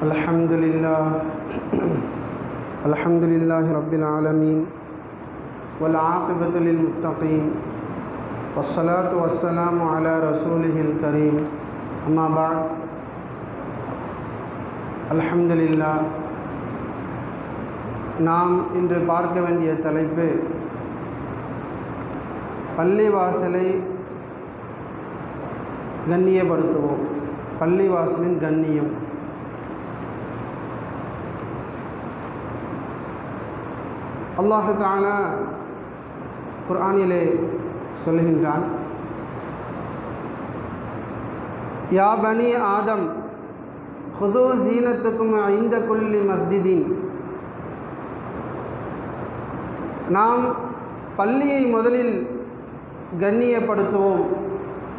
الحمد لله رب العالمين والعاقبة للمتقين والصلاة والسلام على رسوله الكريم أما بعد الحمد لله. நாம் இன்று பார்க்க வேண்டிய தலைப்பு பள்ளிவாசலை கண்ணியப்படுத்துவோம். பள்ளிவாசலின் கண்ணியம். அல்லாஹ் தஆலா குர்ஆனிலே சொல்லுகின்றான், யா பனி ஆதம் ஹுது ஜீனத்துக்கும் ஐந்த குல்லி மஸ்ஜிதின். நாம் பள்ளியை முதலில் கண்ணியப்படுத்துவோம்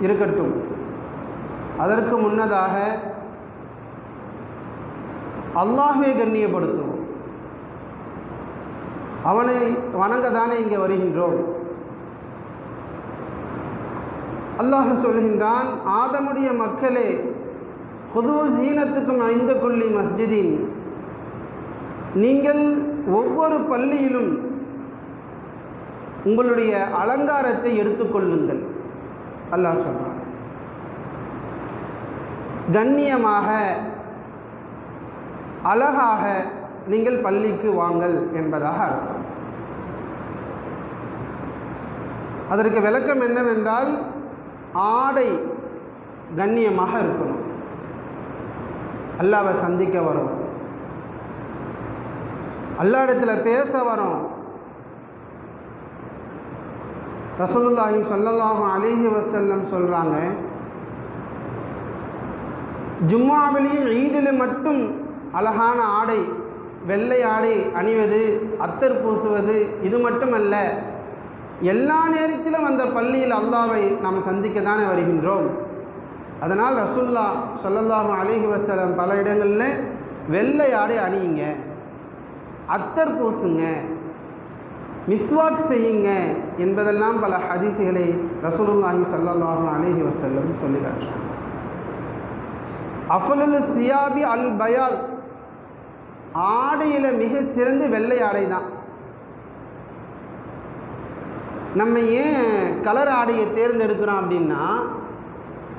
இருக்கட்டும். அதற்கு முன்னதாக அல்லாஹ்வை கண்ணியப்படுத்துவோம். அவனை வணங்க தானே இங்கே வருகின்றோம். அல்லாஹ் சொல்கின்றான், ஆதமுடைய மக்களே, ஹுது ஜீனத்துக்கும் ஐந்து குல்லி மஸ்ஜிதின். நீங்கள் ஒவ்வொரு பள்ளியிலும் உங்களுடைய அலங்காரத்தை எடுத்துக்கொள்ளுங்கள். அல்லாஹ் சொல்றான், கண்ணியமாக அழகாக நீங்கள் பள்ளிக்கு வாங்கள் என்பதாக அர்த்தம். அதற்கு விளக்கம் என்னவென்றால், ஆடை கண்ணியமாக இருக்கணும். அல்லாஹ்வை சந்திக்க வரும், அல்லாஹ்விடத்தில் பேச வரும். ரசூலுல்லாஹி ஸல்லல்லாஹு அலைஹி வஸல்லம் சொல்றாங்க, ஜும்மாவிலையும் ஈதில் மட்டும் அழகான ஆடை, வெள்ளை ஆடை அணிவது, அத்தர் பூசுவது, இது மட்டுமல்ல, எல்லா நேரத்திலும் அந்த பள்ளியில் அல்லாஹ்வை நாம் சந்திக்க தானே வருகின்றோம். அதனால் ரசூலுல்லாஹ் ஸல்லல்லாஹு அலைஹி வஸல்லம் பல இடங்களில் வெள்ளை ஆடை அணியுங்க, அத்தர் பூசுங்க, மிஸ்வாக் செய்யுங்க என்பதெல்லாம் பல ஹதீஸ்களை ரசூலுல்லாஹி ஸல்லல்லாஹு அலைஹி வஸல்லம் சொல்லுகிறார்கள். அஃலுல் சியாபி அல் பயால். ஆடையில் மிக சிறந்து வெள்ளை ஆடை தான். நம்ம ஏன் கலர் ஆடையை தேர்ந்தெடுக்கிறோம் அப்படின்னா,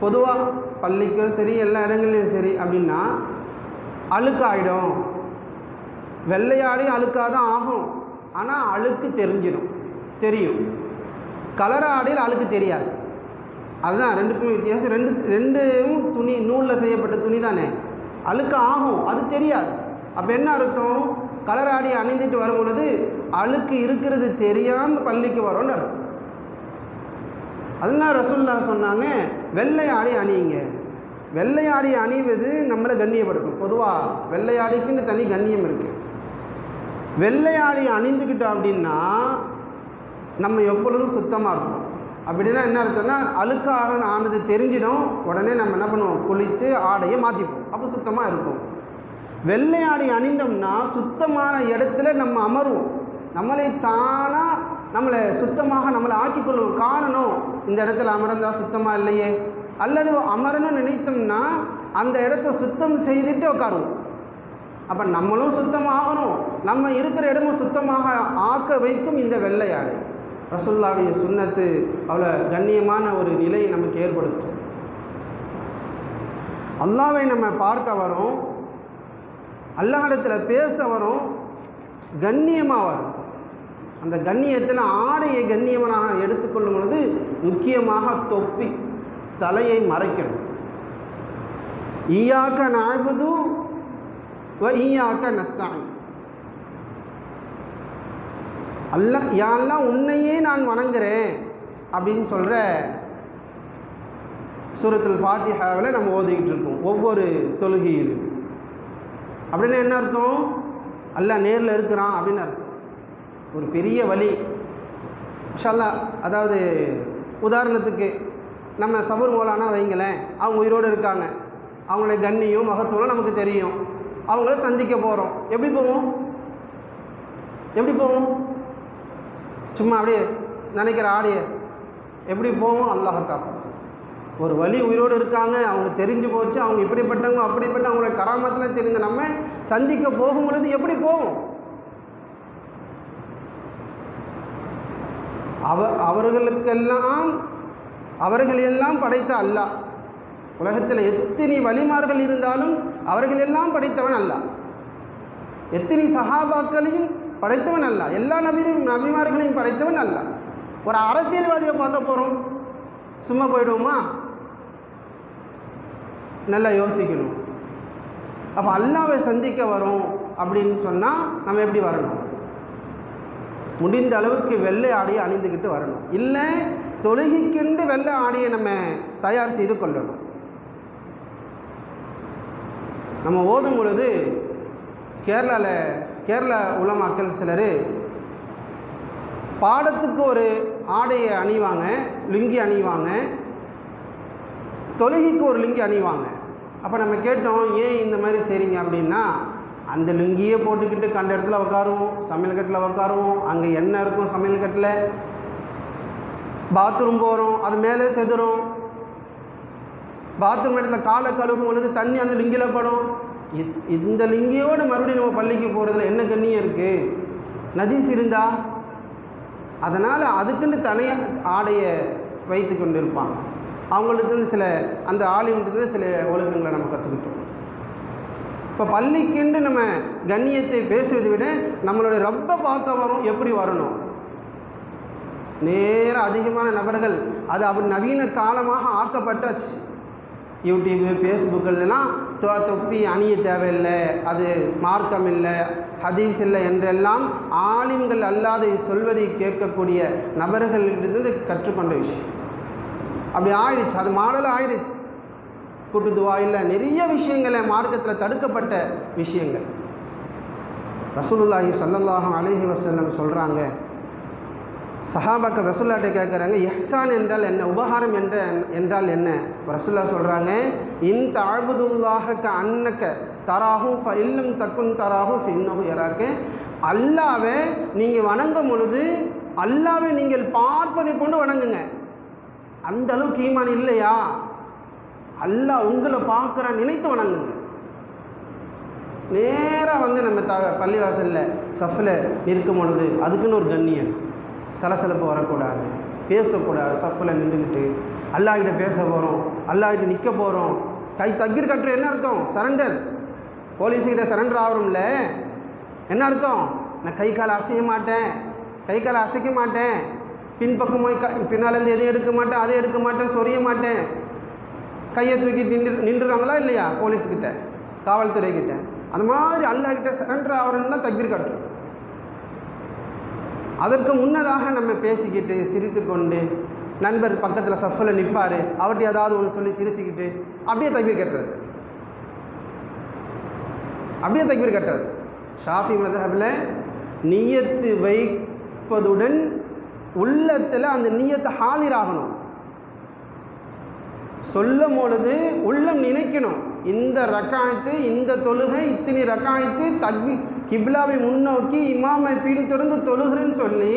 பொதுவாக பள்ளிக்கும் சரி எல்லா இடங்கள்லையும் சரி அப்படின்னா அழுக்காயிடும். வெள்ளை ஆடையும் அழுக்காக தான் ஆகும், ஆனால் அழுக்கு தெரியும். கலர் ஆடையில் அழுக்கு தெரியாது. அதுதான் ரெண்டுக்கும் வித்தியாசம். ரெண்டும் துணி, நூலில் செய்யப்பட்ட துணி தானே, அழுக்கு ஆகும், அது தெரியாது. அப்போ என்ன அர்த்தம்? கலர் ஆடை அணிந்துட்டு வரும் பொழுது அழுக்கு இருக்கிறது தெரியாமல் பள்ளிக்கு வரோன்னு அர்த்தம். அதனால் ரசூலுல்லாஹ் சொன்னாங்க, வெள்ளை ஆடை அணியுங்க. வெள்ளை ஆடை அணிவது நம்மளை கண்ணியப்படுத்தும். பொதுவாக வெள்ளை ஆடைக்குன்னு தனி கண்ணியம் இருக்குது. வெள்ளை ஆடை அணிந்துக்கிட்டோம் அப்படின்னா நம்ம எப்பொழுதும் சுத்தமாக இருக்கும். அப்படின்னா என்ன அர்த்தம்னா, அழுக்காக ஆனது தெரிஞ்சிடும், உடனே நம்ம என்ன பண்ணுவோம், குளித்து ஆடையை மாற்றிப்போம், அப்போ சுத்தமாக இருக்கும். வெள்ளை ஆடை அணிந்தோம்னா சுத்தமான இடத்துல நம்ம அமருவோம், நம்மளை தானாக நம்மளை சுத்தமாக நம்மளை ஆக்கிக்கொள்வோம். காரணம், இந்த இடத்துல அமர்ந்தா சுத்தமாக இல்லையே, அல்லது அமரணும்னு நினைத்தோம்னா அந்த இடத்த சுத்தம் செய்துட்டு உட்காருவோம். அப்போ நம்மளும் சுத்தமாகணும், நம்ம இருக்கிற இடமும் சுத்தமாக ஆக்க வைக்கும் இந்த வெள்ளை ஆடை. ரசூலுல்லாஹ்வுடைய சுன்னத்து அவ்வளோ கண்ணியமான ஒரு நிலையை நமக்கு ஏற்படுத்தும். அல்லாஹ்வை நம்ம பார்க்க வரோம், அல்லாஹ்விடத்தில் பேச வரோம், கண்ணியமாக வரும். அந்த கண்ணியத்தில் ஆடையை கண்ணியமாக எடுத்துக்கொள்ளும் பொழுது முக்கியமாக தொப்பி, தலையை மறைக்கணும். ஈயாக்க நஅ்புது வ ஈயாக்க நஸ்தஈன். அல்லாஹ், யா அல்லாஹ், உன்னையே நான் வணங்குறேன் அப்படின்னு சொல்கிற சூரத்துல் ஃபாத்திஹாவில் நம்ம ஓதிக்கிட்டு இருக்கோம் ஒவ்வொரு தொழுகையிலும். அப்படின்னு என்ன அர்த்தம்? அல்லாஹ் நேரில் இருக்கிறான் அப்படின்னு அர்த்தம். ஒரு பெரிய வழி இன்ஷா அல்லாஹ். அதாவது உதாரணத்துக்கு நம்ம சபூர் மௌலானா வைங்களேன், அவங்க உயிரோடு இருக்காங்க, அவங்களுடைய கண்ணியம் மகத்துவம் நமக்கு தெரியும், அவங்கள சந்திக்க போகிறோம். எப்படி போவோம்? சும்மா அப்படியே நினைக்கிற ஆடிய எப்படி போவோம்? அல்லாஹ் காப்போம். ஒரு வழி உயிரோடு இருக்காங்க, அவங்க தெரிஞ்சு போச்சு, அவங்க இப்படிப்பட்டவங்க அப்படிப்பட்ட அவங்களோட கராமத்தில் தெரிந்த நம்ம சந்திக்க போகும் பொழுது எப்படி போவோம்? அவர்களெல்லாம் படைத்த அல்லாஹ். உலகத்தில் எத்தனை வலிமார்கள் இருந்தாலும் அவர்களெல்லாம் படைத்தவன் அல்லாஹ். எத்தனை சஹாபாக்களையும் படைத்தவன் அல்லாஹ். எல்லா நபிமார்களையும் படைத்தவன் அல்லாஹ். ஒரு அரசியல்வாதியை பார்க்க போகிறோம், சும்மா போயிடுவோமா? நல்லா யோசிக்கணும். அப்போ அல்லாஹ்வை சந்திக்க வரும் அப்படின்னு சொன்னால் நம்ம எப்படி வரணும்? முடிந்த அளவுக்கு வெள்ளை ஆடையை அணிந்துக்கிட்டு வரணும். இல்லை தொழுகைக்கென்று வெள்ளை ஆடையை நம்ம தயார் செய்து கொள்ளணும். நம்ம ஓதும் பொழுது கேரளா உலமாக்கள் சிலர் பாடத்துக்கு ஒரு ஆடையை அணிவாங்க, லுங்கி அணிவாங்க, தொழுகைக்கு ஒரு லுங்கி அணிவாங்க. அப்போ நம்ம கேட்டோம், ஏன் இந்த மாதிரி செய்றீங்க அப்படின்னா, அந்த லுங்கியே போட்டுக்கிட்டு கண்ட இடத்துல உட்காருவோம், சமையல் கட்டில் உட்காருவோம், அங்கே எண்ணெய் இருக்கும் சமையல் கட்டில், பாத்ரூம் போகிறோம் அது மேலே செதுரும், பாத்ரூம் இடத்துல காலை கழுவும் பொழுது தண்ணி அந்த லிங்கியில் படும். இந்த லிங்கியோடு மறுபடியும் நம்ம பள்ளிக்கு போகிறதுல என்ன கண்ணியம் இருக்குது? நஜீஸ் இருந்தா அதனால் அதுக்குன்னு தனியாக ஆடையை வைத்து கொண்டு இருப்பாங்க. அவங்களுக்கு சில அந்த ஆலிம்கிட்ட சில ஒழுக்கங்களை நம்ம கற்றுக்கிட்டோம். இப்போ பள்ளிக்கென்று நம்ம கண்ணியத்தை பேசுவதை விட நம்மளுடைய ரப்பை பார்க்க வரும், எப்படி வரணும்? நேராக அதிகமான நபர்கள் அது அப்படி நவீன காலமாக ஆக்கப்பட்டாச்சு. யூடியூப்பு, ஃபேஸ்புக்கெல்லாம் தொப்பி அணிய தேவையில்லை, அது மார்க்கம் இல்லை, ஹதீஸ் இல்லை என்றெல்லாம் ஆலிம்கள் அல்லாத சொல்வதை கேட்கக்கூடிய நபர்களிலிருந்து கற்றுக்கொண்ட விஷயம். அப்படி ஆயிடுச்சு, அது மாடலாக ஆயிடுச்சு. கூட்டுதுவா இல்லை, நிறைய விஷயங்களை மார்க்கத்தில் தடுக்கப்பட்ட விஷயங்கள். ரசூலுல்லாஹி ஸல்லல்லாஹு அலைஹி வஸல்லம் சொல்கிறாங்க, சஹாபாக்கள் ரசூலுல்லாஹ்ட்ட கேட்குறாங்க, இஹ்சான் என்றால் என்ன, உபகாரம் என்றால் என்ன? ரசூலுல்லாஹ் சொல்கிறாங்க, இன் தஅபுதுல்லாஹ கஅன்னக தராஹு ஃபஇல்லம் தகுன் தராஹு ஃபஇன்னஹு யராக. அல்லாஹ்வை நீங்கள் வணங்கும் பொழுது அல்லாஹ்வை நீங்கள் பார்ப்பதை கொண்டு வணங்குங்க. அந்த அளவுக்கு ஈமான் இல்லையா? அல்லாஹ் உங்களை பார்க்குற நினைத்து வணங்குங்க. நேராக வந்து நம்ம பள்ளிவாசலில் சஃபில் நிற்கும் பொழுது அதுக்குன்னு ஒரு கண்ணியம், சலசலப்பு வரக்கூடாது, பேசக்கூடாது. சஃபில் நின்றுக்கிட்டு அல்லாஹ்கிட்ட பேச போகிறோம், அல்லாஹ்கிட்ட நிற்க போகிறோம். கை தக்பீர் கட்டுற என்ன அர்த்தம்? சரண்டர். போலீஸுக்கிட்ட சரண்டர் ஆகிறோம்ல, என்ன அர்த்தம்? நான் கை காலை அசைய மாட்டேன், கை காலை அசைக்க மாட்டேன், பின்பக்கம் போய் பின்னாலேருந்து எதையும் எடுக்க மாட்டேன், அதை எடுக்க மாட்டேன், சொரிய மாட்டேன். கையை தூக்கி நின்றுறாங்களா இல்லையா போலீஸ்கிட்ட, காவல்துறைக்கிட்ட? அந்த மாதிரி அல்லாஹ்கிட்ட சரண்டர் ஆகிறோம்னா தக்பீர் கட்டுறோம். அதற்கு முன்னதாக நம்ம பேசிக்கிட்டு சிரித்து கொண்டு, நண்பர் பக்கத்தில் சஃபில் நிற்பார், அவர்கிட்ட ஏதாவது ஒன்று சொல்லி சிரிச்சுக்கிட்டு அப்படியே தக்பீர் கட்டுறது, அப்படியே தக்பீர் கட்டுறது. ஷாஃபி மذஹபில் நியத்து வைப்பதுடன் உள்ளத்தில் அந்த நியத்தை ஹாலிராகணும். சொல்லும் பொழுது உள்ளம் நினைக்கணும், இந்த ரக்காயத்து, இந்த தொழுகை, இத்தனை ரக்காயத்து, தக்பீர், கிப்லாவை முன்னோக்கி இமாமை பின்தொடர்ந்து தொழுகிறேன்னு சொல்லி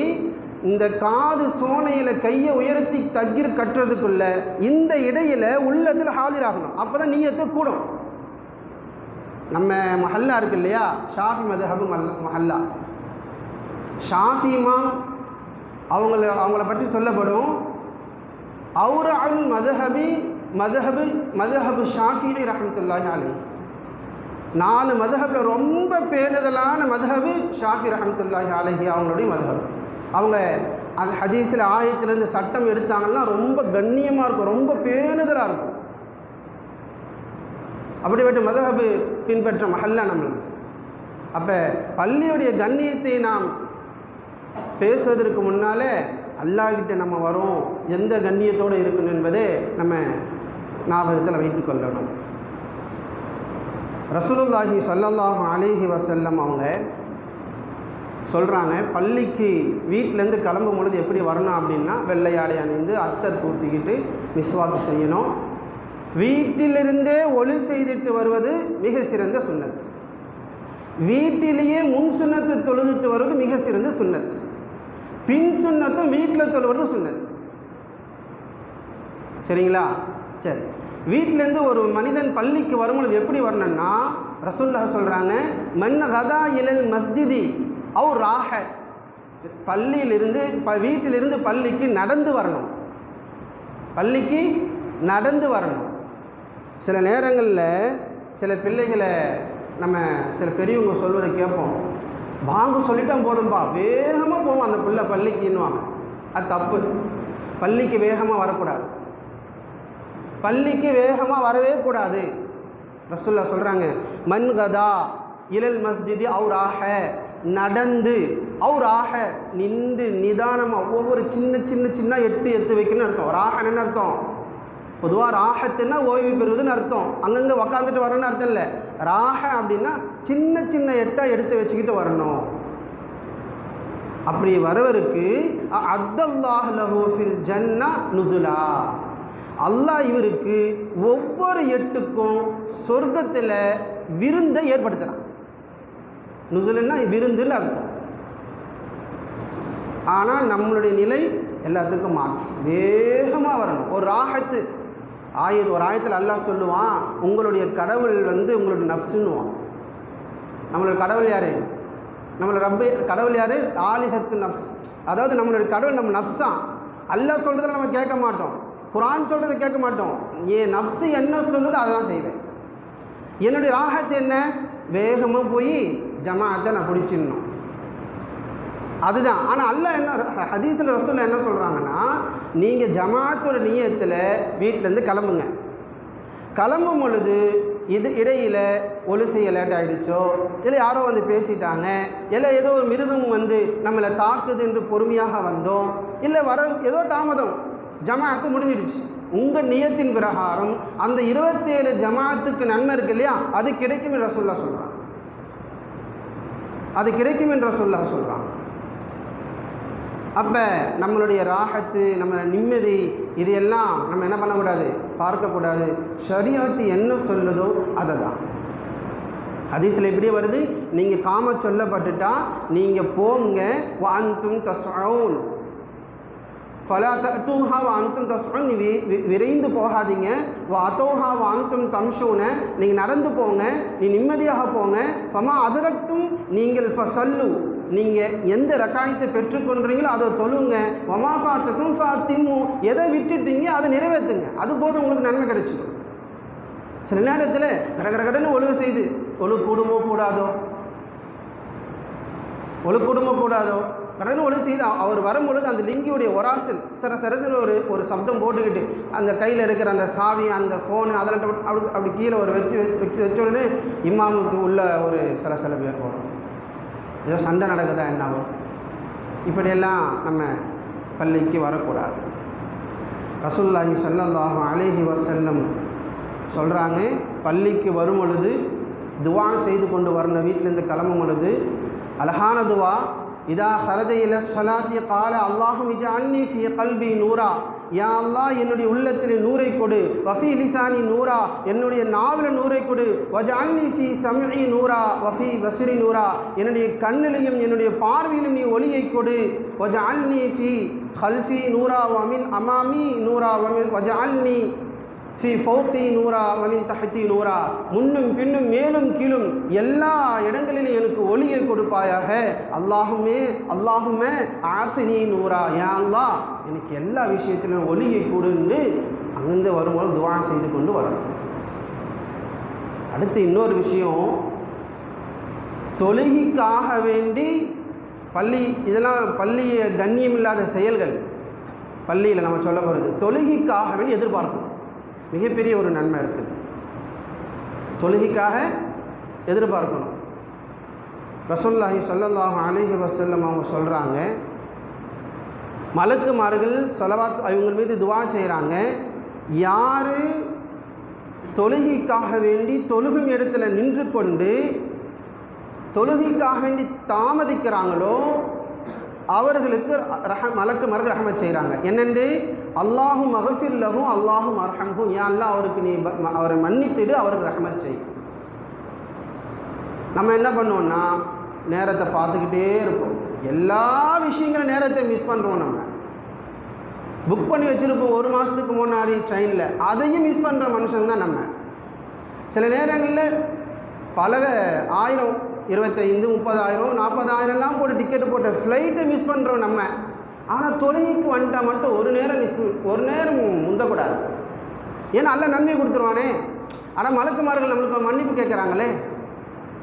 இந்த காது சோனையில் கையை உயர்த்தி தக்பீர் கட்டுறதுக்குள்ள இந்த இடையில உள்ளத்தில் ஹாலிராகணும். அப்போ தான் நியத்தை கூடும். நம்ம மஹல்லா இருக்கு இல்லையா, ஷாஃபி மذஹபு மஹல்லா, ஷாஃபி இமாம் அவங்கள பற்றி சொல்லப்படும், அவுரஅல் மذஹபு ஷாஃபிஈ ரஹ்மத்துல்லாஹி அலைஹி. 4 மذஹபில் ரொம்ப பேணுதலான மذஹபு ஷாஃபி ரஹ்மத்துல்லாஹி அலைஹி அவங்களுடைய மذஹப். அவங்க அந்த ஹதீஸில் ஆயத்திலிருந்து சட்டம் எடுத்தாங்கன்னா ரொம்ப கண்ணியமாக இருக்கும், ரொம்ப பேணுதலாக இருக்கும். அப்படிப்பட்ட மذஹபு பின்பற்ற மஹல்லா நம்மளுக்கு. அப்போ பள்ளியுடைய கண்ணியத்தை நாம் பேசுவதற்கு முன்னாலே அல்லாஹ்கிட்ட நம்ம வரோம், எந்த கண்ணியத்தோடு இருக்கணும் என்பதை நம்ம ஞாபகத்தில் வைத்துக் கொள்ளணும். ரசூலுல்லாஹி ஸல்லல்லாஹு அலைஹி வஸல்லம் அவங்க சொல்கிறாங்க, பள்ளிக்கு வீட்டிலேருந்து கிளம்பும் பொழுது எப்படி வரணும் அப்படின்னா, வெள்ளையாடை அணிந்து அத்தர் பூத்திக்கிட்டு மிஸ்வாக்கு செய்யணும். வீட்டிலிருந்தே ஒளி செய்துட்டு வருவது மிக சிறந்த சுன்னத். வீட்டிலேயே முன் சுன்னத்து தொழுதுட்டு வருவது மிக சிறந்த சுன்னத். பின் சுன்னத்தும் வீட்டில் தொழுவது சுன்னத். சரிங்களா? சரி, வீட்டிலேருந்து ஒரு மனிதன் பள்ளிக்கு வரும்பொழுது எப்படி வரணும்னா ரசூலுல்லாஹ் சொல்கிறாங்க, மன் கதா இலல் மஸ்ஜிதி அவ் ராஹ, வீட்டிலிருந்து பள்ளிக்கு நடந்து வரணும். பள்ளிக்கு நடந்து வரணும். சில நேரங்களில் சில பிள்ளைகளை நம்ம சில பெரியவங்க சொல்வதை கேட்போம், வாங்க சொல்லிட்டோம் போதும்பா, வேகமாக போவோம் அந்த பிள்ளை பள்ளிக்குன்னுவாங்க. அது தப்பு. பள்ளிக்கு வேகமாக வரக்கூடாது, பள்ளிக்கு வேகமாக வரவே கூடாது. ரசூலுல்லாஹ் சொல்கிறாங்க, மன் கதா இலல் மஸ்ஜிதி அவுராக, நடந்து, அவுராக நின்று நிதானமாக ஒவ்வொரு சின்ன சின்ன சின்ன எட்டு வைக்கணும்னு அர்த்தம். ராகன்னு என்ன அர்த்தம்? பொதுவாக ராகத்துன்னா ஓய்வு பெறுவதுன்னு அர்த்தம். அங்கங்கே உக்காந்துட்டு வரணும்னு அர்த்தம் இல்லை. ராக அப்படின்னா சின்ன சின்ன எட்டாக எடுத்து வச்சுக்கிட்டு வரணும். அப்படி வரவருக்கு அத்தல்லாஹ் லஹு ஃபில் ஜன்னா நுசுலா, அல்லாஹ் இவருக்கு ஒவ்வொரு எட்டுக்கும் சொர்க்கத்தில் விருந்தை ஏற்படுத்துகிறான். நுசுலுன்னா விருந்துன்னு அர்த்தம். ஆனால் நம்மளுடைய நிலை எல்லாத்துக்கும் மாற்றம், வேகமாக வரணும். ஒரு ராகத்து ஒரு ஆயத்தில் அல்லாஹ் சொல்லுவான், உங்களுடைய கடவுள் உங்களுடைய நப்சுன்னுவான். நம்மளுடைய கடவுள் யாரு? நம்மளோட ரப்ப கடவுள் யாரு? ஆலிஹத்து நப்ஸ். அதாவது நம்மளுடைய கடவுள் நம்ம நப்ஸான். அல்லாஹ் சொல்றதை நம்ம கேட்க மாட்டோம், குர்ஆன் சொல்றதை கேட்க மாட்டோம். என் நப்சு என்ன சொல்லுதோ அதை தான் செய்வேன். என்னுடைய ராகத்து என்ன? வேகமாக போய் ஜமாஅத்தை நான் பிடிச்சிடணும், அதுதான். ஆனால் அல்லாஹ் என்ன ஹதீஸில் ரசூலுல்லாஹ் என்ன சொல்கிறாங்கன்னா, நீங்கள் ஜமாஅத்தோட நியத்தில் வீட்டிலேருந்து கிளம்புங்க. கிளம்பும் பொழுது இடையில் ஒலு செய்ய லேட் ஆகிடுச்சோ, இல்லை யாரோ பேசிட்டாங்க, இல்லை ஏதோ ஒரு மிருகம் நம்மளை தாக்குது என்று பொறுமையாக வந்தோம், இல்லை ஏதோ தாமதம், ஜமாஅத்து முடிஞ்சிடுச்சு. உங்கள் நியத்தின் பிரகாரம் அந்த 27 ஜமாஅத்துக்கு நன்மை இருக்கு இல்லையா, அது கிடைக்கும் என்று ரசூலுல்லாஹ் சொல்கிறான். அது கிடைக்கும் என்று ரசூலுல்லாஹ் சொல்கிறான். அப்போ நம்மளுடைய ராகத்து, நம்ம நிம்மதி, இதையெல்லாம் நம்ம என்ன பண்ணக்கூடாது? பார்க்கக்கூடாது. ஷரியத்து என்ன சொல்லுதோ அதை தான். ஹதீஸில் இப்படி வருது, நீங்கள் காம சொல்லப்பட்டுட்டா நீங்கள் போங்க, வஅன்தும் தஸ்ஊன் ஃபலா தஅதூஹா வஅன்தும் தஸ்ஊன், விரைந்து போகாதீங்க. வஅதூஹா வஅன்தும் தம்ஷூன, நீங்கள் நடந்து போங்க, நீ நிம்மதியாக போங்க. ஃபமா அதரக்தும், நீங்கள் ஃபஸல்லு, நீங்கள் எந்த ரக்காயத்தை பெற்றுக்கொள்றீங்களோ அதை தொழுங்க. வமா ஃபாத்தகும் ஃபாத்திமு, எதை விட்டுட்டீங்க அதை நிறைவேற்றுங்க, அது போதும், உங்களுக்கு நன்மை கிடைச்சிடும். சில நேரத்தில் கடகடன்னு ஒழுங்கு செய்து கூடுமோ கூடாதோ, கூடுமோ கூடாதோ, கடன்னு ஒழுங்கு செய்து அவர் வரும்பொழுது அந்த லிங்கியுடைய ஒராசல் சரசரன்னு ஒரு சப்தம் போட்டுக்கிட்டு அந்த கையில் இருக்கிற அந்த சாவி, அந்த ஃபோனு, அதெல்லாம் அப்படி கீழே ஒரு வச்சோடனே இமாமுக்கு உள்ள ஒரு சலசலப்பு ஏற்படும். ஏதோ சண்டை நடக்குதா என்னாகும். இப்படியெல்லாம் நம்ம பள்ளிக்கு வரக்கூடாது. ரசூலுல்லாஹி ஸல்லல்லாஹு அலைஹி வஸல்லம் சொல்கிறாங்க, பள்ளிக்கு வரும் பொழுது துவா செய்து கொண்டு வரணும். வீட்டிலேருந்து கிளம்பும் பொழுது அழகான துவா, இதா ஹரஜ இல ஸலாத்தி கால அல்லாஹும் இஜஅல்னி ஃபீ கல்பி நூரா, யா அல்லாஹ் என்னுடைய உள்ளத்தில் நூரை கொடு, வஃபி லிசானி நூரா, என்னுடைய நாவில் நூரை கொடு, வஜஅல்னி ஃபீ சம்இ நூரா வஃபி பஸ்ரி நூரா, என்னுடைய கண்ணிலையும் என்னுடைய பார்வையிலும் நீ ஒளியை கொடு, வஜஅல்னி ஃபீ கல்ஃபி நூரா வமின் அமாமி நூரா வஜஅல்னி ஃபீ ஃபௌகி நூரா வமின் தஹ்தி நூரா, முன்னும் பின்னும் மேலும் கீழும் எல்லா இடங்களிலும் எனக்கு ஒளியை கொடுப்பாயாக. அல்லாஹுமே ஆசினி நூரா, யா அல்லாஹ் எனக்கு எல்லா விஷயத்திலும் ஒளியை கொடுன்னு அங்கிருந்து வரும்போது துவா செய்து கொண்டு வரணும். அடுத்து இன்னொரு விஷயம், தொழுகைக்காக வேண்டி இதெல்லாம் பள்ளியை கண்ணியம் இல்லாத செயல்கள் பள்ளியில் நம்ம சொல்ல போகிறது. தொழுகைக்காக வேண்டி எதிர்பார்க்கணும், மிகப்பெரிய ஒரு நன்மை இருக்குது. தொழுகைக்காக எதிர்பார்க்கணும். ரசூலுல்லாஹி ஸல்லல்லாஹு அலைஹி வஸல்லம் அவங்க சொல்கிறாங்க, மலக்குமார்கள் ஸலவாத் அவங்க மீது துவா செய்கிறாங்க, யார் தொழுகைக்காக வேண்டி தொழுகும் இடத்துல நின்று கொண்டு தொழுகைக்காக வேண்டி தாமதிக்கிறாங்களோ அவர்களுக்கு மலக்குமார்கள் ரஹமத் செய்கிறாங்க. என்னென்று? அல்லாஹு மகஃபிர் லஹு அல்லாஹு மர்ஹம்ஹு, யா அல்லாஹ் அவருக்கு நீ அவரை மன்னித்துடு, அவருக்கு ரஹமத் செய். நம்ம என்ன பண்ணுவோம்னா நேரத்தை பார்த்துக்கிட்டே இருப்போம், எல்லா விஷயங்களும் நேரத்தை மிஸ் பண்ணுறோம். நம்ம புக் பண்ணி வச்சுருப்போம் 1 மாதத்துக்கு முன்னாடி ட்ரெயினில், அதையும் மிஸ் பண்ணுற மனுஷன் தான் நம்ம. சில நேரங்களில் பல 1000, 25, 30,000, 40,000லாம் போட்டு டிக்கெட்டு போட்ட ஃப்ளைட்டை மிஸ் பண்ணுறோம் நம்ம. ஆனால் தொழுகைக்கு வந்துட்டால் மட்டும் ஒரு நேரம் முந்தக்கூடாது. ஏன்னா அல்ல நன்மை கொடுத்துருவானே. ஆனால் மலக்குமார்கள் நம்மளுக்கு மன்னிப்பு கேட்குறாங்களே.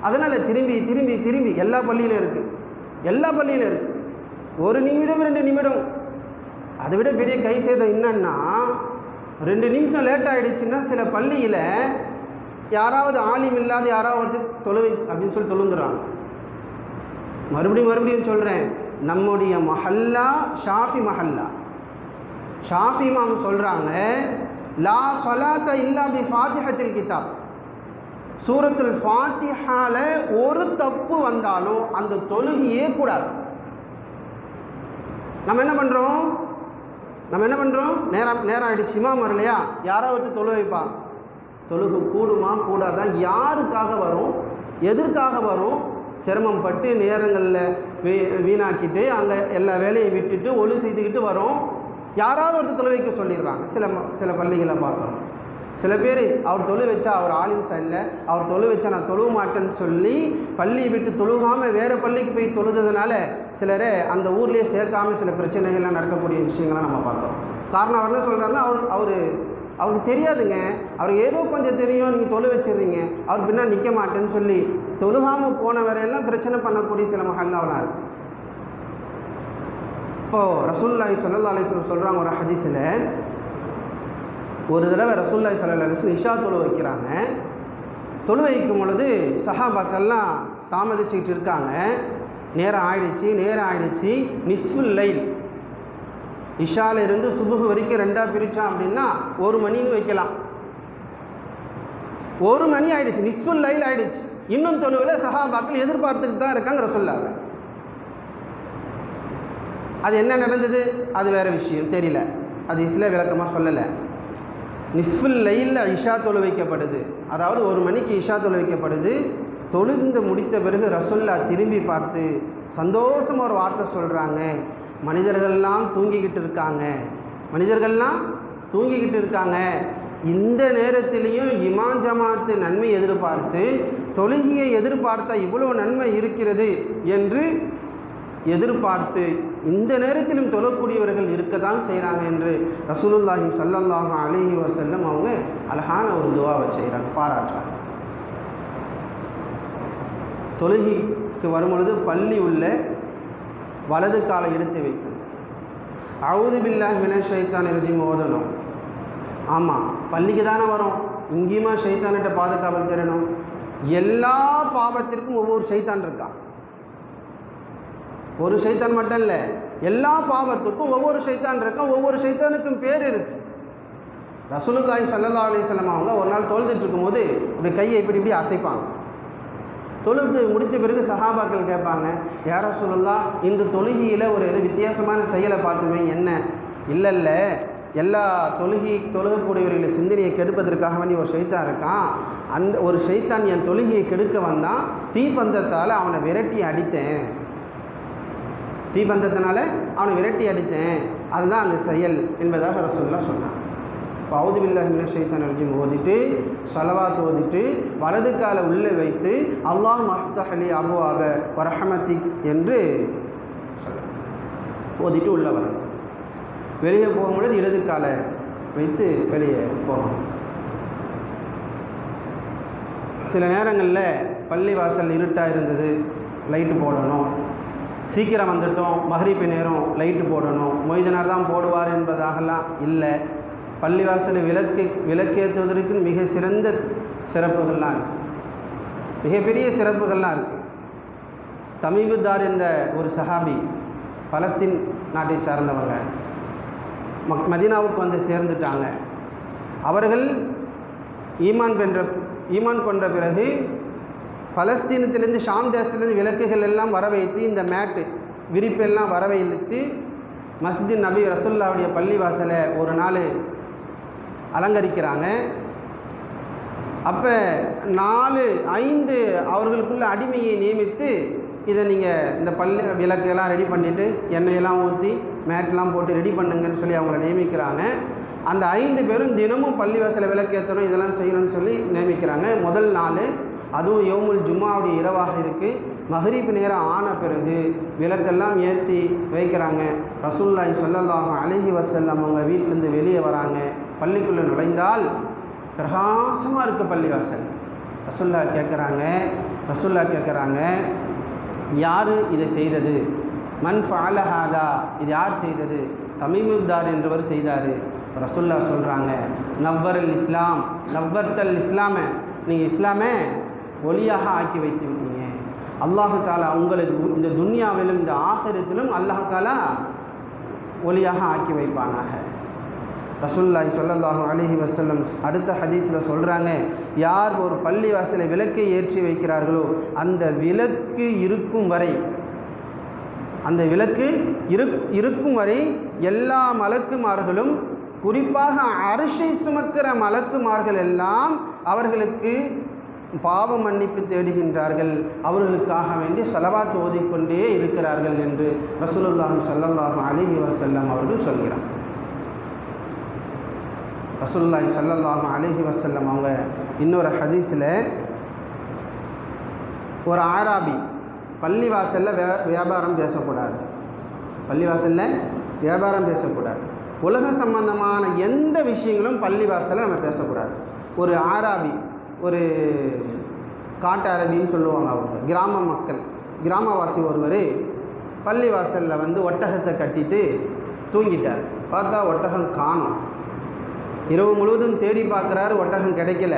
அதனால் திரும்பி திரும்பி திரும்பி எல்லா பள்ளியிலும் இருக்குது. 1 நிமிடம் 2 நிமிடம், அதை விட பெரிய கை சேதம் என்னன்னா 2 நிமிஷம் லேட் ஆகிடுச்சுன்னா சில பள்ளியில் யாராவது ஆலிம் இல்லாத யாராவது தொழுவை அப்படின்னு சொல்லி தொழுந்துடுறாங்க. மறுபடியும் சொல்கிறேன், நம்முடைய மஹல்லா ஷாஃபி மஹல்லா. ஷாஃபி இமாம் சொல்கிறாங்க, லா ஸலாத்த இல்லா பி ஃபாத்திஹத்தில் கிதாப். சூரத்துல் ஃபாத்திஹால ஒரு தப்பு வந்தாலும் அந்த தொழுகையே கூடாது. நம்ம என்ன பண்ணுறோம்? நேரம் ஆகிடுச்சு, இமாம் வரலையா, யாராவது தொழு வைப்பா. தொழுகு கூடுமா கூடாதா, யாருக்காக வரும், எதற்காக வரும், சிரமம் பட்டு நேரங்களில் வீணாக்கிட்டு அங்கே எல்லா வேலையை விட்டுட்டு ஒழு செய்துக்கிட்டு வரும். யாராவது ஒருத்தர் தொழு வைக்க சொல்லிடுறாங்க. சில பள்ளிகளை பார்க்குறோம். சில பேர் அவர் தொழு வச்சா அவர் ஆலிம் இல்லை, அவர் தொழு வச்சா நான் தொழுவ மாட்டேன்னு சொல்லி பள்ளியை விட்டு தொழுகாமல் வேறு பள்ளிக்கு போய் தொழுதுனால சிலரை அந்த ஊர்லேயே சேர்க்காமல் சில பிரச்சனைகள்லாம் நடக்கக்கூடிய விஷயங்கள்லாம் நம்ம பார்க்குறோம். காரணம் அவர் என்ன சொல்கிறாருன்னா, அவருக்கு தெரியாதுங்க, அவருக்கு ஏதோ கொஞ்சம் தெரியும், நீங்கள் தொழு வச்சிடுறீங்க, அவர் பின்னால் நிற்க மாட்டேன்னு சொல்லி தொழுகாமல் போன வரையெல்லாம் பிரச்சனை பண்ணக்கூடிய சில மஹல்லாவெலாம் இருக்குது. இப்போது ரசூலுல்லாஹி ஸல்லல்லாஹு அலைஹி வஸல்லம் சொல்கிறாங்க ஒரு ஹதீஸில், ஒரு தடவை ரசூலுல்லாஹி ஸல்லல்லாஹு அலைஹி வஸல்லம் இஷா தொழு வைக்கிறாங்க. தொழு வைக்கும் பொழுது சஹாபாக்கள்லாம் தாமதிச்சுக்கிட்டு இருக்காங்க. நேரம் ஆயிடுச்சு. நிஸ்ஃபுல் லைல், இஷாலிருந்து சுபுஹ் வரைக்கும் 2ஆக பிரித்தான் அப்படின்னா 1 மணின்னு வைக்கலாம். 1 மணி ஆயிடுச்சு, நிஸ்ஃபுல் லைல் ஆயிடுச்சு. இன்னும் தொழுவில் சஹாபாக்கள் எதிர்பார்த்துக்கிட்டு தான் இருக்காங்க ரசூலுல்லாஹ். அது என்ன நடந்தது அது வேறு விஷயம், தெரியல, அது இஸ்லாம் விளக்கமாக சொல்லலை. நிஸ்ஃபுல் லைலில் இஷா தொழு வைக்கப்படுது, அதாவது 1 மணிக்கு இஷா தொழு வைக்கப்படுது. தொழுந்து முடித்த பிறகு ரசூலுல்லாஹ் திரும்பி பார்த்து சந்தோஷமாக ஒரு வார்த்தை சொல்கிறாங்க, மனிதர்கள்லாம் தூங்கிக்கிட்டு இருக்காங்க. இந்த நேரத்திலையும் இமாம் ஜமாத்து நன்மை எதிர்பார்த்து தொழுகையை எதிர்பார்த்தா இவ்வளோ நன்மை இருக்கிறது என்று எதிர்பார்த்து இந்த நேரத்திலும் தொழக்கூடியவர்கள் இருக்க தான் செய்கிறாங்க என்று ரசூலுல்லாஹி ஸல்லல்லாஹு அலைஹி வஸல்லம் அவங்க அழகான ஒரு துஆவை செய்கிறாங்க, பாராட்டுறாங்க. தொழுகைக்கு வரும்பொழுது பள்ளி உள்ள வலது காலை எடுத்து வைக்கணும். அஊது பில்லாஹி மினஷ் ஷைத்தானிர் ரஜீம் ஓதணும். ஆமாம், பள்ளிக்கு தானே வரும், இங்கேயுமா ஷைத்தான்கிட்ட பாதுகாவல் தரணும். எல்லா பாவத்திற்கும் ஒவ்வொரு ஷைத்தான் இருக்கான். ஒரு ஷைத்தான் மட்டும் இல்லை, எல்லா பாவத்துக்கும் ஒவ்வொரு ஷைத்தான் இருக்கான். ஒவ்வொரு ஷைத்தானுக்கும் பேர் இருக்கு. ரசூலுல்லாஹி ஸல்லல்லாஹு அலைஹி வஸல்லம் அவங்க ஒரு நாள் தொழுதுட்டு இருக்கும்போது இப்படி கையை இப்படி அசைப்பாங்க. தொழுது முடித்த பிறகு சஹாபாக்கள் கேட்பாங்க, யா ரசூலுல்லாஹ், இந்த தொழுகையில் ஒரு வித்தியாசமான செயலை பார்த்துமே என்ன? இல்லை, எல்லா தொழுகக்கூடியவர்களை சிந்தனையை கெடுப்பதற்காக வேண்டி ஒரு ஷைத்தான் இருக்கான். அந்த ஒரு ஷைத்தான் என் தொழுகையை கெடுக்க வந்தான், தீப்பந்தத்தால் அவனை விரட்டி அடித்தேன். அதுதான் அந்த செயல் என்பதாக ரசூலுல்லாஹ் சொன்னான். அஊது பில்லாஹி மினஷ் ஷைத்தானிர் ரஜீம் ஓதிட்டு ஸலவாத் ஓதிட்டு வலது காலை உள்ளே வைத்து அல்லாஹும்ம அஃப்தஹ் லி அப்வாப வரஹ்மத்திக் என்று ஓதிட்டு உள்ள வரணும். வெளியே போகும்பொழுது இடது காலை வைத்து வெளியே போகணும். சில நேரங்களில் பள்ளி வாசல் இருட்டாக இருந்தது, லைட்டு போடணும். சீக்கிரம் வந்துட்டோம், மஹ்ரிப் நேரம், லைட்டு போடணும். மொய்தனார் தான் போடுவார் என்பதாகலாம் இல்லை. பள்ளிவாசலை விளக்கேற்றுவதற்கு மிக சிறந்த சிறப்புகள்லாம் இருக்குது, மிகப்பெரிய சிறப்புகள்லாம் இருக்குது. தமீமுத்தார் என்ற ஒரு சஹாபி, பலஸ்தீன் நாட்டை சார்ந்தவங்க, மதீனாவுக்கு வந்து சேர்ந்துட்டாங்க. அவர்கள் ஈமான் கொண்ட பிறகு பலஸ்தீனத்திலேருந்து ஷாம் தேசத்திலேருந்து விளக்குகள் எல்லாம் வர வைத்து, இந்த மேட்டு விரிப்பெல்லாம் வர வைத்து மஸ்ஜித் நபி ரசூலுல்லாஹ்வுடைய பள்ளிவாசலை ஒரு நாள் அலங்கரிக்கிறாங்க. அப்போ 4-5 அவர்களுக்குள்ள அடிமையை நியமித்து இதை நீங்கள் இந்த விளக்கெல்லாம் ரெடி பண்ணிவிட்டு எண்ணெயெல்லாம் ஊற்றி மேட்லாம் போட்டு ரெடி பண்ணுங்கன்னு சொல்லி அவங்கள நியமிக்கிறாங்க. அந்த 5 பேரும் தினமும் பள்ளிவாசலில் விளக்கேற்றணும், இதெல்லாம் செய்யணும்னு சொல்லி நியமிக்கிறாங்க. முதல் நாள் அதுவும் யௌமுல் ஜும்மாவுடைய இரவாக இருக்குது. மஹ்ரிப் நேரம் ஆன பிறகு விளக்கெல்லாம் ஏற்றி வைக்கிறாங்க. ரசூலுல்லாஹி ஸல்லல்லாஹு அலைஹி வஸல்லம் அவங்க வீட்டிலேருந்து வெளியே வராங்க. பள்ளிக்குள்ளே நுழைந்தால் பிரகாசமாக இருக்குது பள்ளிவாசல். ரசூலுல்லாஹ் கேட்குறாங்க, யார் இதை செய்தது? மன் ஃபஅல ஹாதா, இது யார் செய்தது? தமீமுத்தார் என்றவர் செய்தார். ரசூலுல்லாஹ் சொல்கிறாங்க, நவ்வரல் இஸ்லாம், நவ்வர்த்தல் இஸ்லாமை, நீங்கள் இஸ்லாமை ஒளியாக ஆக்கி வைத்து விட்டீங்க. அல்லாஹு தாலா உங்களுக்கு இந்த துன்யாவிலும் இந்த ஆகிரத்திலும் அல்லாஹு தாலா ஒளியாக ஆக்கி வைப்பானாக. ரசூலுல்லாஹி ஸல்லல்லாஹு அலைஹி வஸல்லம் அடுத்த ஹதீஸில் சொல்கிறாங்க, யார் ஒரு பள்ளி வாசலை விளக்கை ஏற்றி வைக்கிறார்களோ அந்த விளக்கு இருக்கும் வரை, அந்த விளக்கு இருக்கும் வரை எல்லா மலக்குமார்களும், குறிப்பாக அரிசை சுமக்கிற மலக்குமார்கள் எல்லாம் அவர்களுக்கு பாவ மன்னிப்பு தேடுகின்றார்கள், அவர்களுக்காக வேண்டி ஸலவாத் ஓதிக்கொண்டே இருக்கிறார்கள் என்று ரசூலுல்லாஹி ஸல்லல்லாஹு அலைஹி வஸல்லம் அவர்கள் சொல்கிறார். ரசூலுல்லாஹி ஸல்லல்லாஹு அலைஹி வஸல்லம் அவங்க இன்னொரு ஹதீஸில், ஒரு ஆராபி பள்ளிவாசலில் வியாபாரம் பேசக்கூடாது, பள்ளிவாசலில் வியாபாரம் பேசக்கூடாது, உலக சம்பந்தமான எந்த விஷயங்களும் பள்ளிவாசலில் நம்ம பேசக்கூடாது. ஒரு ஆராபி, ஒரு காட்டு அரபின்னு சொல்லுவாங்க, அவங்க கிராம மக்கள், கிராமவாசி ஒருவர் பள்ளிவாசலில் ஒட்டகத்தை கட்டிட்டு தூங்கிட்டார். பார்த்தா ஒட்டகம் காணும். இரவு முழுவதும் தேடி பார்க்குறாரு, ஒட்டகம் கிடைக்கல.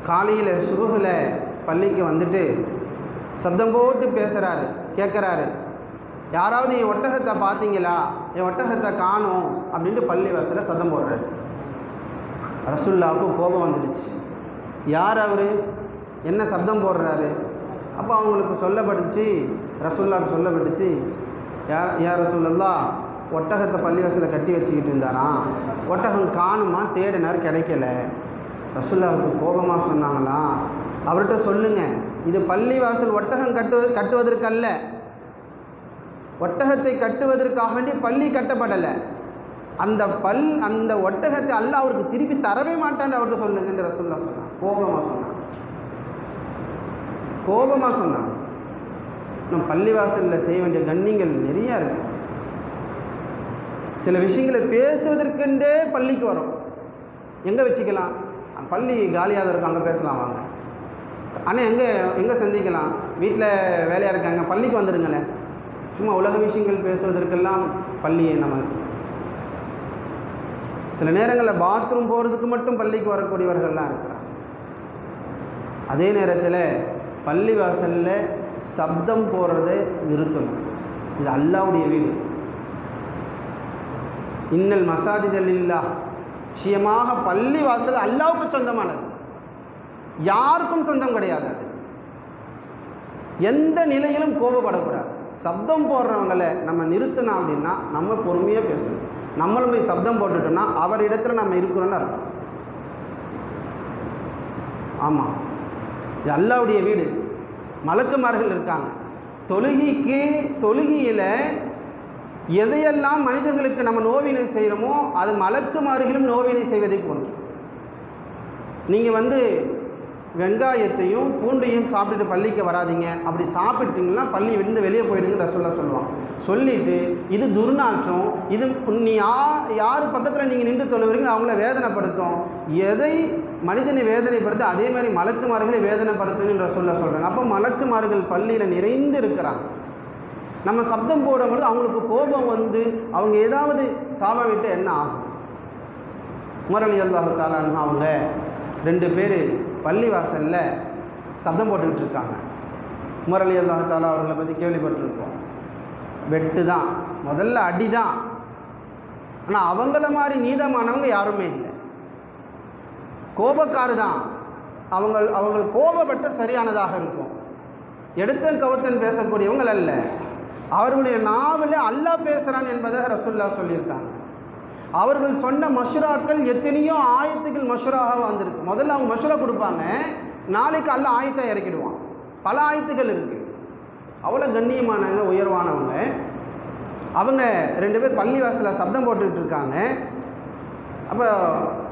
காலையில் சுபுகில் பள்ளிக்கு வந்துட்டு சப்தம் போட்டு பேசுகிறாரு, கேட்குறாரு, யாராவது என் ஒட்டகத்தை பார்த்தீங்களா, என் ஒட்டகத்தை காணும் அப்படின்ட்டு பள்ளிவாசலில் சத்தம் போடுறாரு. ரசூலுல்லாஹ்வுக்கு கோபம் வந்துடுச்சு. யார் அவர், என்ன சப்தம் போடுறாரு? அப்போ அவங்களுக்கு சொல்லப்பட்டுச்சு, ரசூலுல்லாஹ்வுக்கு சொல்லப்பட்டுச்சு, யார் ரசூலுல்லாஹ், ஒட்டகத்தை பள்ளிவாசலில் கட்டி வச்சுக்கிட்டு இருந்தாராம், ஒட்டகம் காணுமா, தேடினார், கிடைக்கல. ரசூலுல்லாஹ்வுக்கு கோபமாக சொன்னாங்களாம், அவர்கிட்ட சொல்லுங்க, இது பள்ளிவாசல் ஒட்டகம் கட்டுவதற்கல்ல, ஒட்டகத்தை கட்டுவதற்காக வேண்டி பள்ளி கட்டப்படலை, அந்த ஒட்டகத்தை அல்லாஹ் அவருக்கு திருப்பி தரவே மாட்டான்னு அவர்கிட்ட சொல்லுங்க என்று ரசூலுல்லாஹ் சொன்னாங்க. கோபமாக சொன்னாங்க. நம்ம பள்ளிவாசலில் செய்ய வேண்டிய கண்ணியங்கள் நிறையா இருக்கு. சில விஷயங்களை பேசுவதற்கென்றே பள்ளிக்கு வரும். எங்கே வச்சுக்கலாம், பள்ளி காலியாக இருக்கும், அங்கே பேசலாம் வாங்க. ஆனால் எங்கே சந்திக்கலாம், வீட்டில் வேலையாக இருக்காங்க, பள்ளிக்கு வந்துடுங்களேன். சும்மா உலக விஷயங்கள் பேசுவதற்கெல்லாம் பள்ளியை நம்ம, சில நேரங்களில் பாத்ரூம் போகிறதுக்கு மட்டும் பள்ளிக்கு வரக்கூடியவர்கள்லாம் இருக்கிறாங்க. அதே நேரத்தில் பள்ளிவாசலில் சப்தம் போடுறதை நிறுத்தணும். இது அல்லாஹ்வுடைய வீடு. இன்னல் மசாஜித லில்லாஹ், நிச்சயமாக பள்ளிவாசல் அல்லாஹ்வுக்கு சொந்தமானது, யாருக்கும் சொந்தம் கிடையாது. எந்த நிலையிலும் கோபப்படக்கூடாது. சப்தம் போடுறவங்களை நம்ம நிறுத்தினோம் அப்படின்னா நம்ம பொறுமையாக பேசணும். நம்மளும் போய் சப்தம் போட்டுட்டோம்னா அவர் இடத்துல நம்ம இருக்கிறோன்னு அர்த்தம். ஆமாம், இது அல்லாஹ்வுடைய வீடு, மலக்குமார்கள் இருக்காங்க. தொழுகையில் எதையெல்லாம் மனிதர்களுக்கு நம்ம நோவினை செய்கிறோமோ அது மலக்குமார்களும் நோவினை செய்வதை போன்று. நீங்கள் வெங்காயத்தையும் பூண்டையும் சாப்பிட்டுட்டு பள்ளிக்கு வராதிங்க, அப்படி சாப்பிட்டீங்கன்னா பள்ளி விழுந்து வெளியே போயிடுங்க ரசூலுல்லாஹ் சொல்லுவாங்க. சொல்லிட்டு இது துர்நாற்றம், இது நீ யார் பக்கத்தில் நீங்கள் நின்று சொல்லுவீங்க அவங்கள வேதனைப்படுத்தும். எதை மனிதனை வேதனைப்படுத்த அதே மாதிரி மலக்குமார்களை வேதனைப்படுத்துன்னு ரசூலுல்லாஹ் சொல்கிறாங்க. அப்போ மலக்குமார்கள் பள்ளியில் நிறைந்து இருக்கிறாங்க. நம்ம சப்தம் போடும்போது அவங்களுக்கு கோபம் அவங்க ஏதாவது சாப விட்டு என்ன ஆகும்? உமர் ரலியல்லாஹு தஆலா அன்ஹு அவங்க 2 பேர் பள்ளிவாசலில் சப்தம் போட்டுக்கிட்டு இருக்காங்க. உமர் ரலியல்லாஹு தஆலா அவர்களை பற்றி கேள்விப்பட்டிருக்கோம். வெட்டு தான், முதல்ல அடி தான். ஆனால் அவங்கள மாதிரி நீதமானவங்க யாருமே இல்லை. கோபக்காரு தான். அவங்க கோபப்பட்ட சரியானதாக இருக்கும். எடுத்தன் கவுத்தன் பேசக்கூடியவங்கள் அல்ல. அவர்களுடைய நாவில் அல்லாஹ் பேசுகிறான் என்பதை ரசூலுல்லாஹ் சொல்லியிருக்காங்க. அவர்கள் சொன்ன மஷ்ராக்கள் எத்தனையோ ஆயத்துக்கள் மஷ்ராக வந்திருக்கு. முதல்ல அவங்க மஷ்ரா கொடுப்பாங்க, நாளைக்கு அல்லாஹ் ஆயத்தை இறக்கிடுவான். பல ஆயத்துக்கள் இருக்கு. அவ்வளோ கண்ணியமானவங்க, உயர்வானவங்க. அவங்க 2 பேர் பள்ளி வாசலில் சப்தம் போட்டுக்கிட்டு இருக்காங்க. அப்போ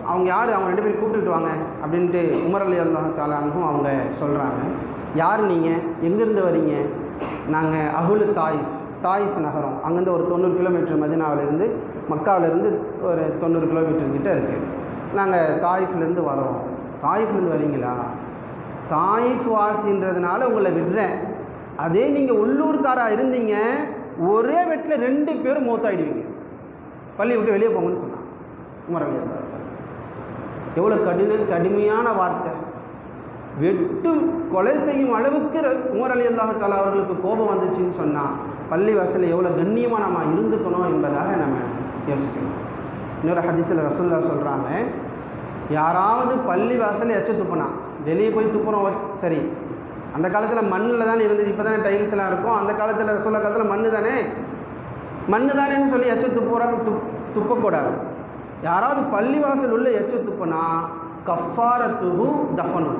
அவங்க யார், அவங்க 2 பேர் கூப்பிட்டுட்டு வாங்க அப்படின்ட்டு உமர் ரலியல்லாஹு தஆலா அன்ஹும் அவங்க சொல்கிறாங்க. யார் நீங்கள், எங்கேருந்து வரீங்க? நாங்கள் அஹ்லு தாயிஃப் நகரம், அங்கேருந்து ஒரு 90 கிலோமீட்டர், மதீனாவிலேருந்து மக்காவிலேருந்து ஒரு 90 கிலோமீட்டர் கிட்ட இருக்குது. நாங்கள் தாயிஃப்லேருந்து வரோம். தாயிஃப்லேருந்து வரீங்களா? தாயிஃப் வாசின்றதுனால உங்களை விடுறேன். அதே நீங்கள் உள்ளூர்காராக இருந்தீங்க, ஒரே வீட்டில் 2 பேரும் மௌத்தாயிடுவீங்க, பள்ளி விட்டு வெளியே போங்கன்னு சொன்னாங்க உமர் ரலியல்லாஹு தஆலா. எவ்வளோ கடுமையான வார்த்தை! வெட்டு கொலை செய்யும் அளவுக்கு உமர் ரலியல்லாஹு தஆலா அவர்களுக்கு கோபம் வந்துச்சுன்னு சொன்னால் பள்ளி வாசலில் எவ்வளோ கண்ணியமாக நம்ம இருந்துக்கணும் என்பதாக நம்ம யோசிக்கணும். இன்னொரு ஹதீஸில் ரசூலுல்லாஹ் சொல்கிறாங்க, யாராவது பள்ளி வாசலில் எச்ச துப்புனா, வெளியே போய் துப்புறோம் சரி, அந்த காலத்தில் மண்ணில் தானே இருந்தது, இப்போ தானே டைல்ஸ்லாம் இருக்கும். அந்த காலத்தில் ரசூலுல்லாஹ் காலத்தில் மண்ணு தானேன்னு சொல்லி எச்ச துப்பக்கூடாது. யாராவது பள்ளிவாசல் உள்ள எச்ச துப்புனா கஃபாரத்துஹு தஃபனு,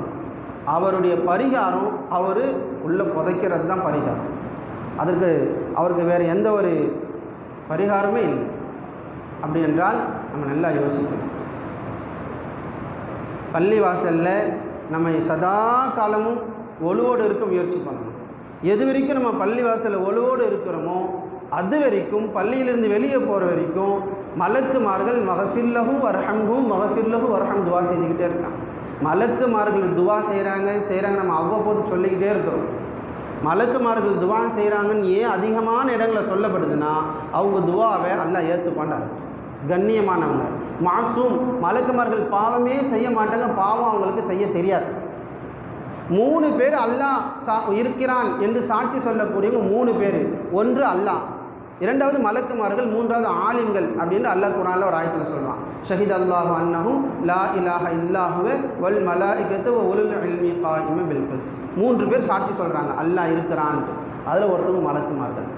அவருடைய பரிகாரம் அவர் உள்ள புதைக்கிறது தான் பரிகாரம். அவருக்கு வேறு எந்த ஒரு பரிகாரமே இல்லை. அப்படி என்றால் நம்ம நல்லா யோசிக்கணும். பள்ளிவாசலில் நம்ம சதா காலமும் ஒழுவோடு இருக்க முயற்சி பண்ணணும். எது வரைக்கும் நம்ம பள்ளிவாசலில் ஒழுவோடு இருக்கிறோமோ அது வரைக்கும், பள்ளியிலிருந்து வெளியே போகிற வரைக்கும் மலக்குமார்கள் மகஃபில்லஹு வர்ஹம் துவா செஞ்சுக்கிட்டே இருக்காங்க. மலக்குமார்கள் துவா செய்கிறாங்க, நம்ம அவ்வப்போது சொல்லிக்கிட்டே இருக்கிறோம். மலக்குமார்கள் துவா செய்கிறாங்கன்னு ஏன் அதிகமான இடங்களில் சொல்லப்படுதுன்னா, அவங்க துவாவை அல்லாஹ் ஏற்றுக்கொண்டாங்க. கண்ணியமானவங்க, மாசூம், மலக்குமார்கள் பாவமே செய்ய மாட்டாங்க, பாவம் அவங்களுக்கு செய்ய தெரியாது. 3 பேர் அல்லாஹ் இருக்கிறான் என்று சாட்சி சொல்லக்கூடியவங்க 3 பேர். ஒன்று அல்லாஹ், 2வது மலக்குமார்கள், 3வது ஆலிம்கள் அப்படின்னு அல்லாஹ் குர்ஆன்ல ஒரு ஆயத்தில் சொல்றான். ஷஹித் அல்லாஹு அன்னஹு லா இலாஹ இல்லாஹுவ வல் மலாயிகத்து வ உலுல் இல்மி காயிம பில் கிஸ்த். 3 பேர் சாட்சி சொல்றாங்க அல்லாஹ் இருக்கிறான். அதில் ஒருத்தவங்க மலக்குமார்கள்.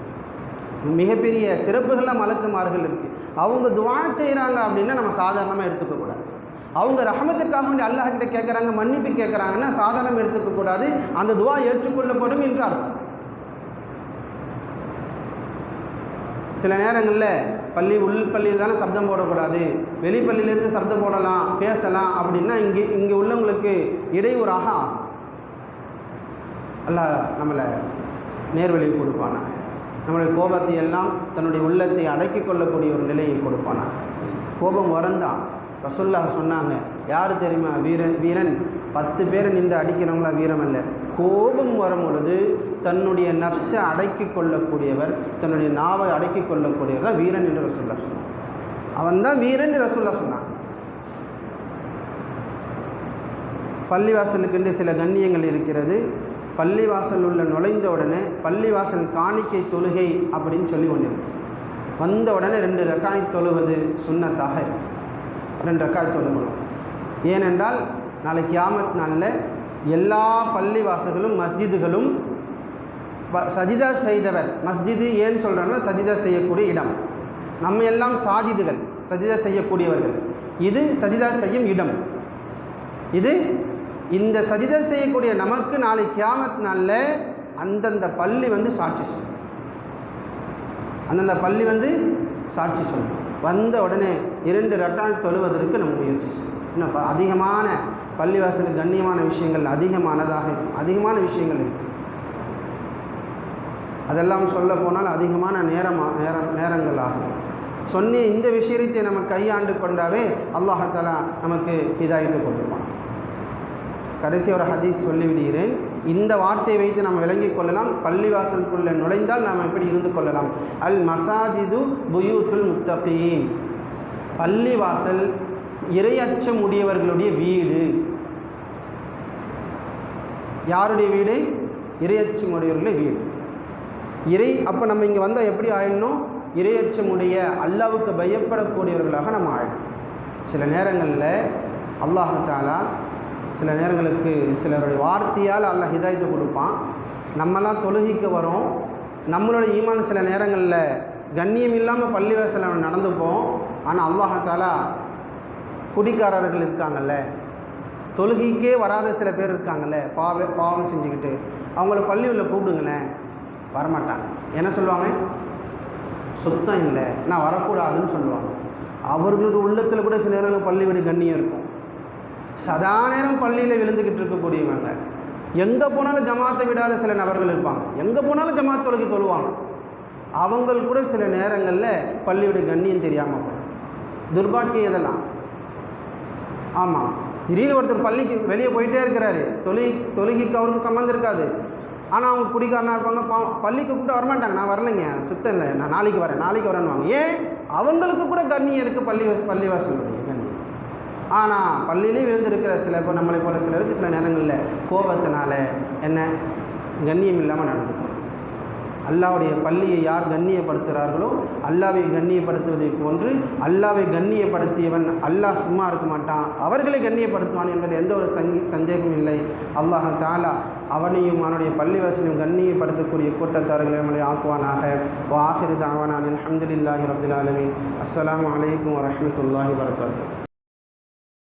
மிகப்பெரிய சிறப்புகள்லாம் மலக்குமார்கள் இருக்கு. அவங்க துஆ செய்கிறாங்க அப்படின்னா நம்ம சாதாரணமாக எடுத்துக்க கூடாது. அவங்க ரஹமத்துக்காக வேண்டி அல்லாஹ் கிட்ட கேட்குறாங்க, மன்னிப்பு கேட்குறாங்கன்னா சாதாரணம் எடுத்துக்க கூடாது. அந்த துஆ ஏற்றுக்கொள்ளப்படும் என்றார். சில நேரங்களில் உள்பள்ளியில் தானே சப்தம் போடக்கூடாது, வெளிப்பள்ளியிலேருந்து சப்தம் போடலாம், பேசலாம் அப்படின்னா இங்கே உள்ளவங்களுக்கு இடையூறாக அல்லாஹ் நம்மளை நேர்வழியை கொடுப்பானா, நம்மளுடைய கோபத்தை எல்லாம் தன்னுடைய உள்ளத்தை அடக்கி கொள்ளக்கூடிய ஒரு நிலையை கொடுப்பானா. கோபம் வரந்தான். ரசூலுல்லாஹ் சொன்னாங்க, யார் தெரியுமா வீரன்? 10 பேரை நின்று அடிக்கிறவங்களா வீரம் அல்ல. கோபம் வரும் பொழுது தன்னுடைய நப்சை அடக்கி கொள்ளக்கூடியவர், தன்னுடைய நாவை அடக்கி கொள்ளக்கூடியவர் தான் வீரன் என்று ரசூலுல்லாஹ் சொன்னாங்க. அவன் தான் வீரன் என்று ரசூலுல்லாஹ் சொன்னாங்க. பள்ளிவாசலுக்கு சில கண்ணியங்கள் இருக்கிறது. பள்ளிவாசல் உள்ள நுழைந்த உடனே பள்ளிவாசல் காணிக்கை தொழுகை அப்படின்னு சொல்லி ஒன்று வந்த உடனே 2 ரக்காத் தொழுவது சுன்னத்தாக 2 ரக்காத் தொழுகணும். ஏனென்றால் நாளைக்கு கியாமத் நாளில் எல்லா பள்ளிவாசல்களும் மஸ்ஜிதுகளும் சஜிதா செய்தவர், மஸ்ஜிது ஏன்னு சொல்கிறாங்கன்னா சஜிதா செய்யக்கூடிய இடம். நம்ம எல்லாம் சாஜிதுகள், சஜிதா செய்யக்கூடியவர்கள். இது சஜிதா செய்யும் இடம். இந்த சஜிதா செய்யக்கூடிய நமக்கு நாளை கியாமத் நாளில் அந்தந்த பள்ளி சாட்சி சொல்லும். அந்தந்த பள்ளி சாட்சி சொல்லும். வந்த உடனே 2 ரக்காத் தொழுவதற்கு நம்ம முயற்சி செய்யணும். இன்னும் அதிகமான பள்ளிவாசலுக்கு கண்ணியமான விஷயங்கள் அதிகமான விஷயங்கள் இருக்குது. அதெல்லாம் சொல்ல போனால் அதிகமான நேரங்கள் ஆகும். சொன்ன இந்த விஷயத்தை நம்ம கையாண்டு கொண்டாவே அல்லாஹ் தஆலா நமக்கு ஹிதாயத்தை கொடுப்பான். கடைசி ஒரு ஹதீஸ் சொல்லிவிடுகிறேன். இந்த வார்த்தையை வைத்து நம்ம விளங்கிக் கொள்ளலாம். பள்ளிவாசலுக்குள்ளே நுழைந்தால் நாம் எப்படி இருந்து கொள்ளலாம். அல் மசாஜிது புயூத்துல் முத்தகீன், பள்ளிவாசல் இறையச்சம் உடையவர்களுடைய வீடு. யாருடைய வீடு? இறையச்சம் உடையவர்களுடைய வீடு. அப்போ நம்ம இங்கே வந்தால் எப்படி ஆயிடணும்? இறையச்சமுடைய அல்லாஹ்வுக்கு பயப்படக்கூடியவர்களாக நம்ம ஆயிடணும். சில நேரங்களில் அல்லாஹ் தஆலா சில நேரங்களுக்கு சிலருடைய வார்த்தையால் அல்லாஹ் ஹிதாயத்தை கொடுப்பான். நம்மலாம் தொழுகைக்கு வரோம், நம்மளோட ஈமான் சில நேரங்களில் கண்ணியம் இல்லாமல் பள்ளிவாசலில் நடந்துப்போம். ஆனால் அல்லாஹ் தஆலா குடிக்காரர்கள் இருக்காங்கல்ல, தொழுகைக்கே வராத சில பேர் இருக்காங்கல்ல, பாவம் செஞ்சுக்கிட்டு, அவங்கள பள்ளியில் கூப்பிடுங்களேன். வரமாட்டாங்க. என்ன சொல்லுவாங்க? சுத்தம் இல்லை, நான் வரக்கூடாதுன்னு சொல்லுவாங்க. அவர்களது உள்ளத்தில் கூட சில நேரம் பள்ளி விட கண்ணியம் இருக்கும். சதா நேரம் பள்ளியில் விழுந்துக்கிட்டு இருக்கக்கூடியவங்க, எங்கே போனாலும் ஜமாத்தை விடாத சில நபர்கள் இருப்பாங்க, எங்கே போனாலும் ஜமாத் தொழுகி தொழுவாங்க. அவங்கள் கூட சில நேரங்களில் பள்ளியோட கண்ணியம் தெரியாமல் போகும். துர்பாக்கியம் இதெல்லாம். ஆமாம், திடீர்னு ஒருத்தர் பள்ளிக்கு வெளியே போயிட்டே இருக்கிறாரு, தொழுகைக்கு அவருக்கு சம்மந்தம் இருக்காது, ஆனால் அவங்க குடிக்காரனா இருப்பாங்க, பள்ளிக்கு கூப்பிட்டு வரமாட்டாங்க. நான் வரலைங்க, சுத்தம் இல்லை, நான் நாளைக்கு வரேன்னுவாங்க. ஏன்? அவங்களுக்கு கூட கண்ணியம் இருக்குது, பள்ளிவாசலுடைய கண்ணியம். ஆனால் பள்ளியிலே விழுந்திருக்கிற சில இப்போ நம்மளை போல சிலருக்கு சில நேரங்களில் கோபத்தினால என்ன கண்ணியம் இல்லாமல் நடந்துக்கும். அல்லாவுடைய பள்ளியை யார் கண்ணியப்படுத்துகிறார்களோ அல்லாவை கண்ணியப்படுத்துவதை போன்று அல்லாவை கண்ணியப்படுத்தியவன் அல்லாஹ் சும்மா இருக்க மாட்டான், அவர்களை கண்ணியப்படுத்துவான் என்பது எந்த ஒரு சந்தேகமும் இல்லை. அல்லாஹ் தஆலா அவனையும் அவனுடைய பள்ளிவாசலையும் கண்ணியப்படுத்தக்கூடிய கூட்டத்தார்களை நம்மளை ஆக்குவானாக. வ ஆகிரு தஅவானா அல்ஹம்துலில்லாஹி ரப்பில் ஆலமீன். அஸ்ஸலாமு அலைக்கும் வரஹ்மத்துல்லாஹி வபரகாத்துஹு.